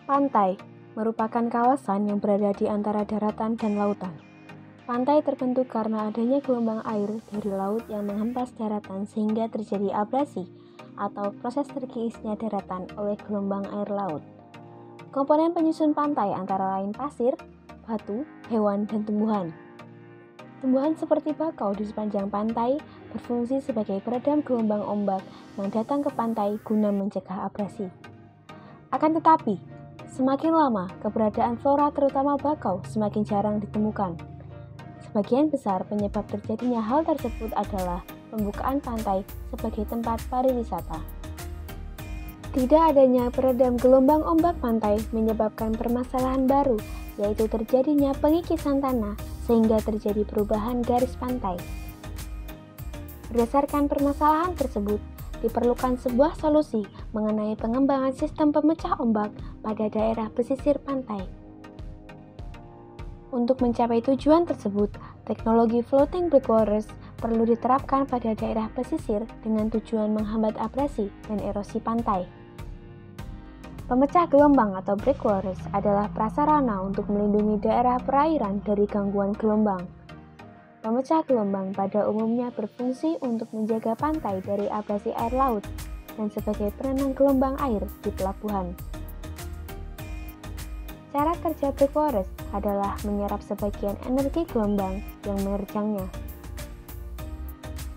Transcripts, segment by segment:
Pantai merupakan kawasan yang berada di antara daratan dan lautan. Pantai terbentuk karena adanya gelombang air dari laut yang menghempas daratan sehingga terjadi abrasi atau proses terkiisnya daratan oleh gelombang air laut. Komponen penyusun pantai antara lain pasir, batu, hewan, dan tumbuhan. Tumbuhan seperti bakau di sepanjang pantai berfungsi sebagai peredam gelombang ombak yang datang ke pantai guna mencegah abrasi. Akan tetapi, semakin lama keberadaan flora terutama bakau semakin jarang ditemukan. Sebagian besar penyebab terjadinya hal tersebut adalah pembukaan pantai sebagai tempat pariwisata. Tidak adanya peredam gelombang ombak pantai menyebabkan permasalahan baru, yaitu terjadinya pengikisan tanah sehingga terjadi perubahan garis pantai. Berdasarkan permasalahan tersebut, diperlukan sebuah solusi mengenai pengembangan sistem pemecah ombak pada daerah pesisir pantai. Untuk mencapai tujuan tersebut, teknologi floating breakwaters perlu diterapkan pada daerah pesisir dengan tujuan menghambat abrasi dan erosi pantai. Pemecah gelombang atau breakwaters adalah prasarana untuk melindungi daerah perairan dari gangguan gelombang. Pemecah gelombang pada umumnya berfungsi untuk menjaga pantai dari abrasi air laut dan sebagai penenang gelombang air di pelabuhan. Cara kerja breakwaters adalah menyerap sebagian energi gelombang yang menerjangnya.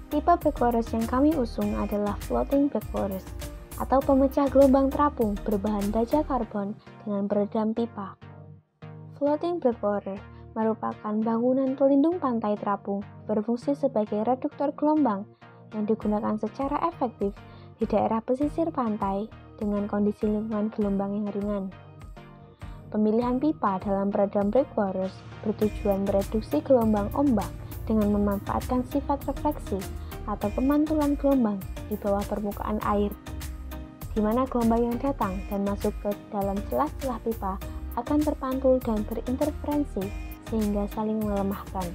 Tipe breakwaters yang kami usung adalah floating breakwaters atau pemecah gelombang terapung berbahan baja karbon dengan peredam pipa. Floating breakwater merupakan bangunan pelindung pantai terapung berfungsi sebagai reduktor gelombang yang digunakan secara efektif di daerah pesisir pantai dengan kondisi lingkungan gelombang yang ringan. Pemilihan pipa dalam peredam breakwaters bertujuan mereduksi gelombang ombak dengan memanfaatkan sifat refleksi atau pemantulan gelombang di bawah permukaan air, di mana gelombang yang datang dan masuk ke dalam celah-celah pipa akan terpantul dan berinterferensi sehingga saling melemahkan.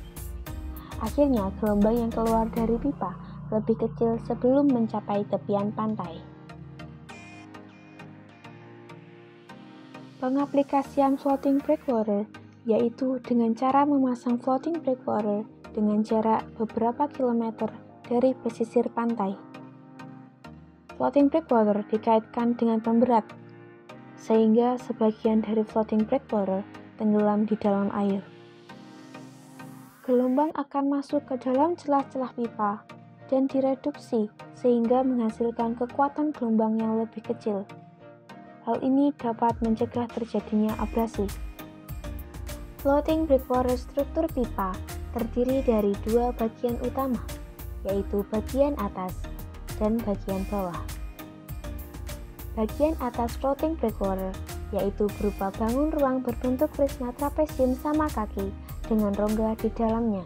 Akhirnya, gelombang yang keluar dari pipa lebih kecil sebelum mencapai tepian pantai. Pengaplikasian floating breakwater yaitu dengan cara memasang floating breakwater dengan jarak beberapa kilometer dari pesisir pantai. Floating breakwater dikaitkan dengan pemberat, sehingga sebagian dari floating breakwater tenggelam di dalam air. Gelombang akan masuk ke dalam celah-celah pipa dan direduksi sehingga menghasilkan kekuatan gelombang yang lebih kecil. Hal ini dapat mencegah terjadinya abrasi. Floating breakwater struktur pipa terdiri dari dua bagian utama, yaitu bagian atas dan bagian bawah. Bagian atas floating breakwater yaitu berupa bangun ruang berbentuk prisma trapesium sama kaki dengan rongga di dalamnya.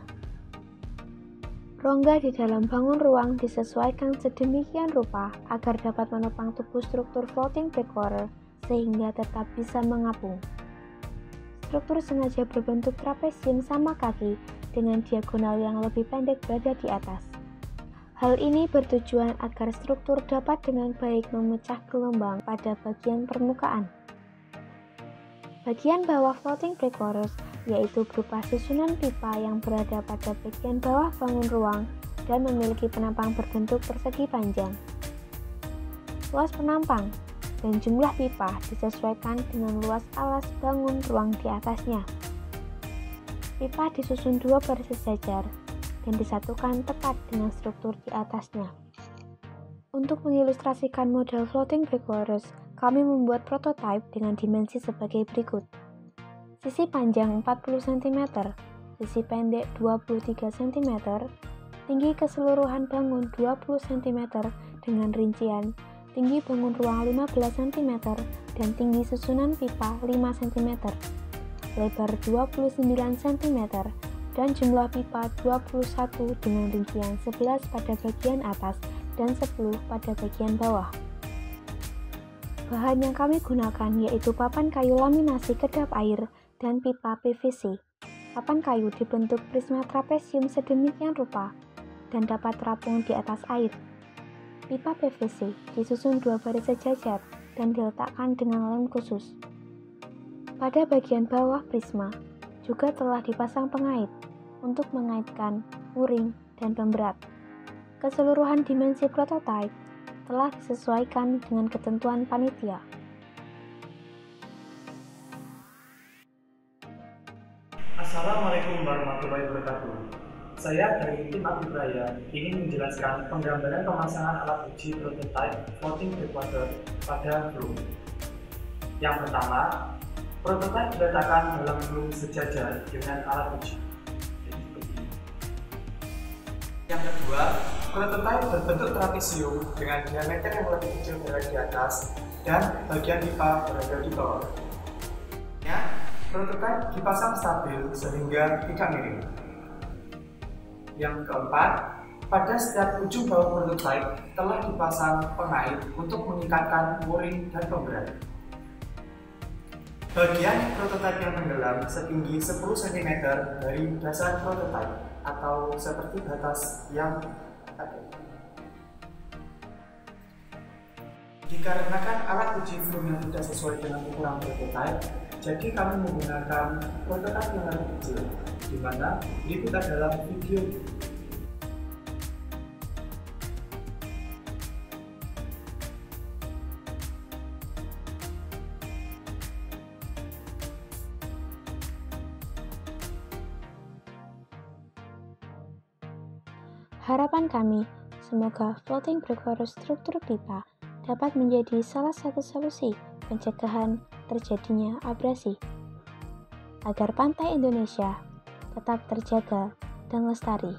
Rongga di dalam bangun ruang disesuaikan sedemikian rupa agar dapat menopang tubuh struktur floating breakwater sehingga tetap bisa mengapung. Struktur sengaja berbentuk trapesium sama kaki dengan diagonal yang lebih pendek berada di atas. Hal ini bertujuan agar struktur dapat dengan baik memecah gelombang pada bagian permukaan. Bagian bawah floating breakwaters yaitu berupa susunan pipa yang berada pada bagian bawah bangun ruang dan memiliki penampang berbentuk persegi panjang. Luas penampang dan jumlah pipa disesuaikan dengan luas alas bangun ruang di atasnya. Pipa disusun dua baris sejajar dan disatukan tepat dengan struktur di atasnya. Untuk mengilustrasikan model floating breakwaters, kami membuat prototipe dengan dimensi sebagai berikut. Sisi panjang 40 cm, sisi pendek 23 cm, tinggi keseluruhan bangun 20 cm dengan rincian tinggi bangun ruang 15 cm dan tinggi susunan pipa 5 cm, lebar 29 cm, dan jumlah pipa 21 dengan rincian 11 pada bagian atas dan 10 pada bagian bawah. Bahan yang kami gunakan yaitu papan kayu laminasi kedap air dan pipa PVC. Papan kayu dibentuk prisma trapesium sedemikian rupa dan dapat terapung di atas air. Pipa PVC disusun dua baris sejajar dan diletakkan dengan lem khusus. Pada bagian bawah prisma juga telah dipasang pengait untuk mengaitkan muring dan pemberat. Keseluruhan dimensi prototipe telah disesuaikan dengan ketentuan panitia. Assalamualaikum warahmatullahi wabarakatuh. Saya dari tim Abibraya ingin menjelaskan penggambaran pemasangan alat uji prototipe floating breakwater pada flow. Yang pertama, prototipe diletakkan dalam flow sejajar dengan alat uji. Yang kedua, prototipe berbentuk trapesium dengan diameter yang lebih kecil berada di atas dan bagian pipa berada di bawah. Prototipe dipasang stabil sehingga tidak miring. Yang keempat, pada setiap ujung bawah prototipe telah dipasang pengait untuk mengikatkan muring dan pemberat. Bagian prototipe yang tenggelam setinggi 10 cm dari dasar prototipe atau seperti batas yang ada. Dikarenakan alat uji flow yang tidak sesuai dengan ukuran prototipe, jadi kami menggunakan prototipe yang lebih kecil, di mana berikut adalah video. Harapan kami, semoga floating breakwater struktur pipa dapat menjadi salah satu solusi pencegahan terjadinya abrasi, agar pantai Indonesia tetap terjaga dan lestari.